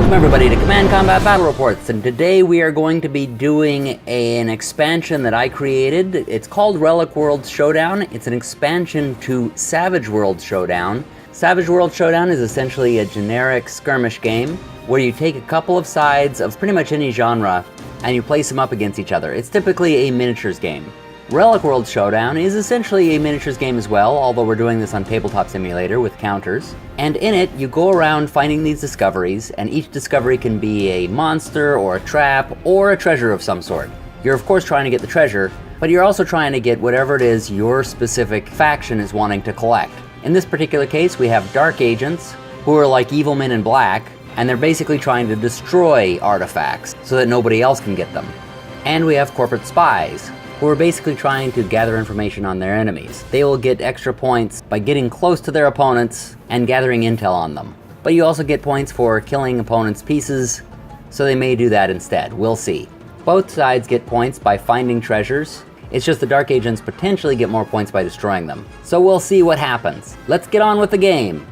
Welcome everybody to Command Combat Battle Reports, and today we are going to be doing an expansion that I created. It's called Relic Worlds Showdown. It's an expansion to Savage Worlds Showdown. Savage Worlds Showdown is essentially a generic skirmish game where you take a couple of sides of pretty much any genre and you place them up against each other. It's typically a miniatures game. Relic Worlds Showdown is essentially a miniatures game as well, although we're doing this on Tabletop Simulator with counters. And in it, you go around finding these discoveries, and each discovery can be a monster, or a trap, or a treasure of some sort. You're of course trying to get the treasure, but you're also trying to get whatever it is your specific faction is wanting to collect. In this particular case, we have dark agents, who are like evil men in black, and they're basically trying to destroy artifacts so that nobody else can get them. And we have corporate spies, who are basically trying to gather information on their enemies. They will get extra points by getting close to their opponents and gathering intel on them. But you also get points for killing opponents' pieces, so they may do that instead. We'll see. Both sides get points by finding treasures. It's just the Dark Agents potentially get more points by destroying them. So we'll see what happens. Let's get on with the game.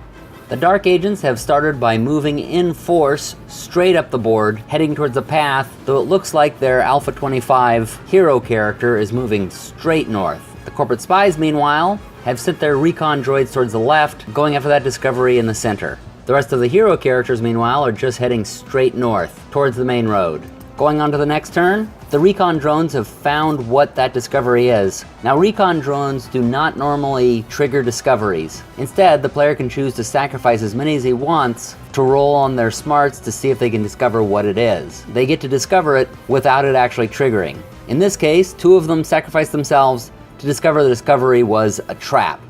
The Dark Agents have started by moving in force straight up the board, heading towards a path, though it looks like their Alpha 25 hero character is moving straight north. The corporate spies, meanwhile, have sent their recon droids towards the left, going after that discovery in the center. The rest of the hero characters, meanwhile, are just heading straight north, towards the main road. Going on to the next turn, the recon drones have found what that discovery is. Now, recon drones do not normally trigger discoveries. Instead, the player can choose to sacrifice as many as he wants to roll on their smarts to see if they can discover what it is. They get to discover it without it actually triggering. In this case, two of them sacrificed themselves to discover the discovery was a trap.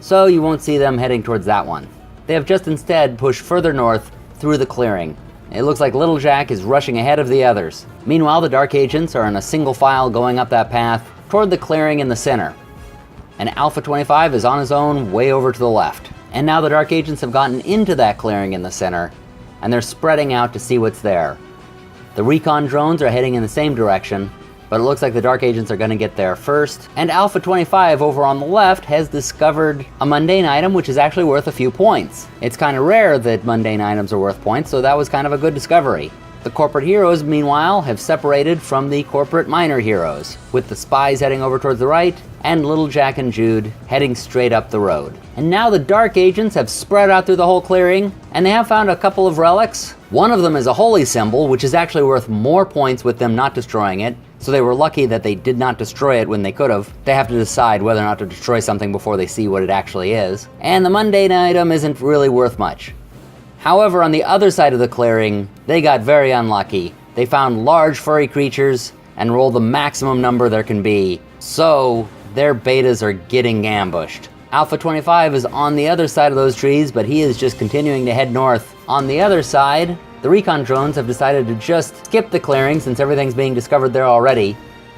So you won't see them heading towards that one. They have just instead pushed further north through the clearing. It looks like Little Jack is rushing ahead of the others. Meanwhile, the Dark Agents are in a single file going up that path toward the clearing in the center. And Alpha 25 is on his own way over to the left. And now the Dark Agents have gotten into that clearing in the center, and they're spreading out to see what's there. The recon drones are heading in the same direction, but it looks like the Dark Agents are going to get there first. And Alpha 25 over on the left has discovered a mundane item which is actually worth a few points. It's kind of rare that mundane items are worth points, so that was kind of a good discovery. The corporate heroes, meanwhile, have separated from the corporate minor heroes, with the spies heading over towards the right, and Little Jack and Jude heading straight up the road. And now the Dark Agents have spread out through the whole clearing, and they have found a couple of relics. One of them is a holy symbol, which is actually worth more points with them not destroying it, so they were lucky that they did not destroy it when they could have. They have to decide whether or not to destroy something before they see what it actually is. And the mundane item isn't really worth much. However, on the other side of the clearing, they got very unlucky. They found large furry creatures and rolled the maximum number there can be. So, their betas are getting ambushed. Alpha 25 is on the other side of those trees, but he is just continuing to head north. On the other side, the recon drones have decided to just skip the clearing since everything's being discovered there already,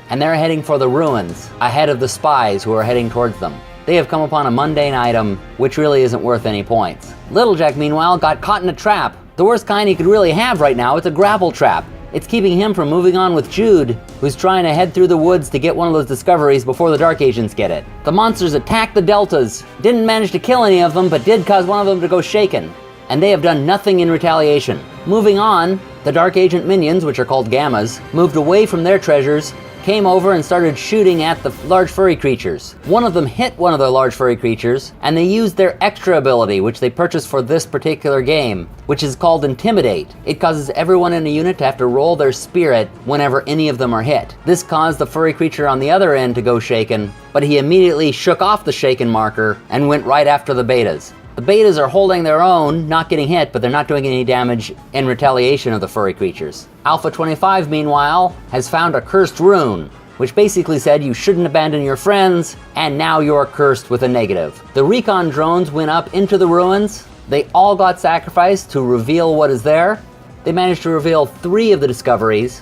and they're heading for the ruins, ahead of the spies who are heading towards them. They have come upon a mundane item, which really isn't worth any points. Little Jack, meanwhile, got caught in a trap. The worst kind he could really have right now. It's a grapple trap. It's keeping him from moving on with Jude, who's trying to head through the woods to get one of those discoveries before the Dark Agents get it. The monsters attacked the Deltas, didn't manage to kill any of them, but did cause one of them to go shaken. And they have done nothing in retaliation. Moving on, the Dark Agent minions, which are called Gammas, moved away from their treasures, came over and started shooting at the large furry creatures. One of them hit one of the large furry creatures, and they used their extra ability, which they purchased for this particular game, which is called Intimidate. It causes everyone in a unit to have to roll their spirit whenever any of them are hit. This caused the furry creature on the other end to go shaken, but he immediately shook off the shaken marker and went right after the betas. The betas are holding their own, not getting hit, but they're not doing any damage in retaliation of the furry creatures. Alpha 25, meanwhile, has found a cursed rune, which basically said you shouldn't abandon your friends, and now you're cursed with a negative. The recon drones went up into the ruins. They all got sacrificed to reveal what is there. They managed to reveal 3 of the discoveries.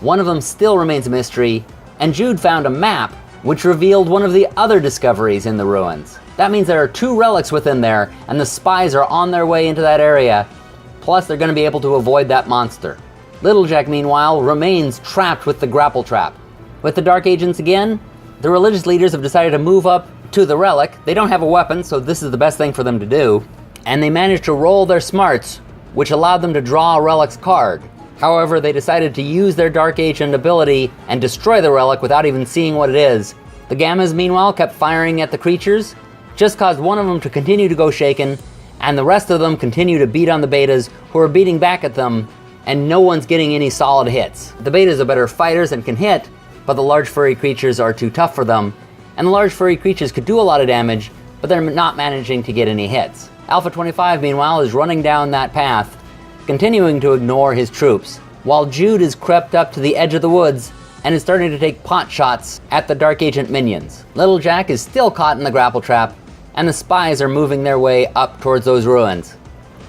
One of them still remains a mystery, and Jude found a map which revealed one of the other discoveries in the ruins. That means there are 2 relics within there, and the spies are on their way into that area. Plus, they're going to be able to avoid that monster. Little Jack, meanwhile, remains trapped with the grapple trap. With the Dark Agents again, the religious leaders have decided to move up to the relic. They don't have a weapon, so this is the best thing for them to do. And they managed to roll their smarts which allowed them to draw a relic's card. However, they decided to use their Dark Agent ability and destroy the relic without even seeing what it is. The Gammas, meanwhile, kept firing at the creatures, just caused one of them to continue to go shaken, and the rest of them continue to beat on the Betas, who are beating back at them, and no one's getting any solid hits. The Betas are better fighters and can hit, but the large furry creatures are too tough for them, and the large furry creatures could do a lot of damage, but they're not managing to get any hits. Alpha 25, meanwhile, is running down that path, continuing to ignore his troops, while Jude has crept up to the edge of the woods and is starting to take pot shots at the Dark Agent minions. Little Jack is still caught in the grapple trap, and the spies are moving their way up towards those ruins.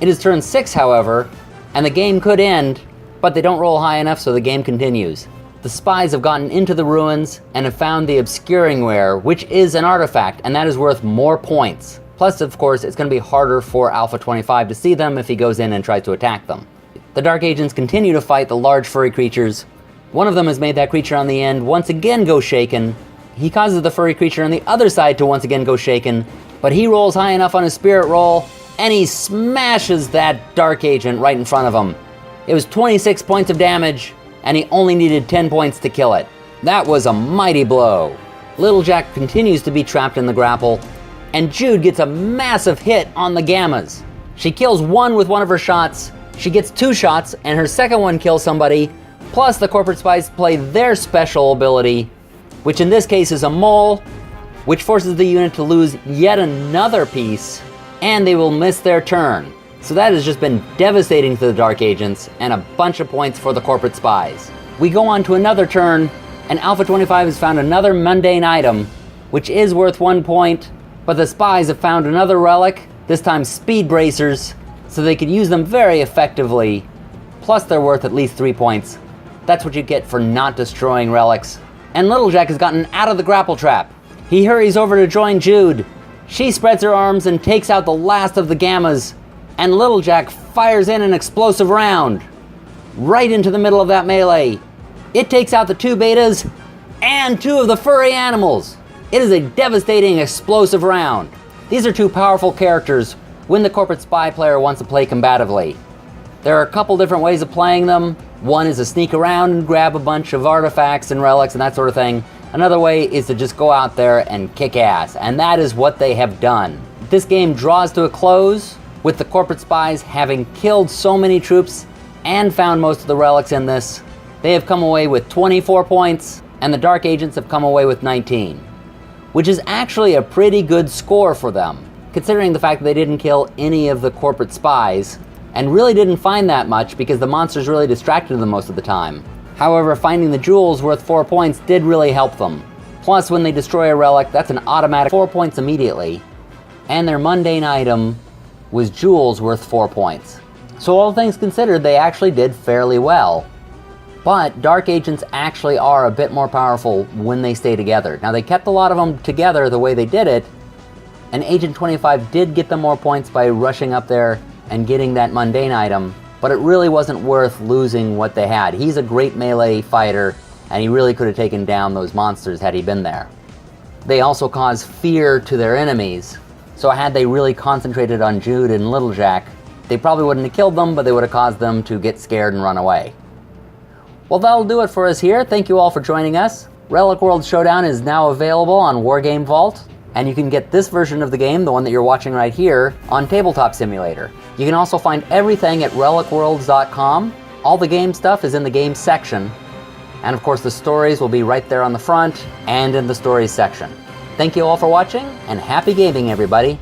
It is turn 6, however, and the game could end, but they don't roll high enough, so the game continues. The spies have gotten into the ruins and have found the Obscuring Ware, which is an artifact, and that is worth more points. Plus, of course, it's going to be harder for Alpha 25 to see them if he goes in and tries to attack them. The Dark Agents continue to fight the large furry creatures. One of them has made that creature on the end once again go shaken. He causes the furry creature on the other side to once again go shaken, but he rolls high enough on his spirit roll, and he smashes that Dark Agent right in front of him. It was 26 points of damage, and he only needed 10 points to kill it. That was a mighty blow. Little Jack continues to be trapped in the grapple, and Jude gets a massive hit on the Gammas. She kills one with one of her shots, she gets 2 shots, and her second one kills somebody, plus the corporate spies play their special ability, which in this case is a mole, which forces the unit to lose yet another piece, and they will miss their turn. So that has just been devastating to the Dark Agents, and a bunch of points for the corporate spies. We go on to another turn, and Alpha 25 has found another mundane item, which is worth 1 point, but the spies have found another relic, this time speed bracers, so they could use them very effectively, plus they're worth at least 3 points. That's what you get for not destroying relics. And Little Jack has gotten out of the grapple trap. He hurries over to join Jude. She spreads her arms and takes out the last of the Gammas, and Little Jack fires in an explosive round right into the middle of that melee. It takes out the 2 Betas and 2 of the furry animals. It is a devastating explosive round. These are 2 powerful characters when the corporate spy player wants to play combatively. There are a couple different ways of playing them. One is to sneak around and grab a bunch of artifacts and relics and that sort of thing. Another way is to just go out there and kick ass, and that is what they have done. This game draws to a close with the corporate spies having killed so many troops and found most of the relics in this. They have come away with 24 points, and the Dark Agents have come away with 19, which is actually a pretty good score for them, considering the fact that they didn't kill any of the corporate spies, and really didn't find that much because the monsters really distracted them most of the time. However, finding the jewels worth 4 points did really help them. Plus, when they destroy a relic, that's an automatic 4 points immediately, and their mundane item was jewels worth 4 points. So all things considered, they actually did fairly well. But Dark Agents actually are a bit more powerful when they stay together. Now, they kept a lot of them together the way they did it, and Agent 25 did get them more points by rushing up there and getting that mundane item, but it really wasn't worth losing what they had. He's a great melee fighter, and he really could have taken down those monsters had he been there. They also cause fear to their enemies, so had they really concentrated on Jude and Little Jack, they probably wouldn't have killed them, but they would have caused them to get scared and run away. Well, that'll do it for us here. Thank you all for joining us. Relic Worlds Showdown is now available on Wargame Vault, and you can get this version of the game, the one that you're watching right here, on Tabletop Simulator. You can also find everything at relicworlds.com. All the game stuff is in the game section, and of course the stories will be right there on the front and in the stories section. Thank you all for watching, and happy gaming, everybody!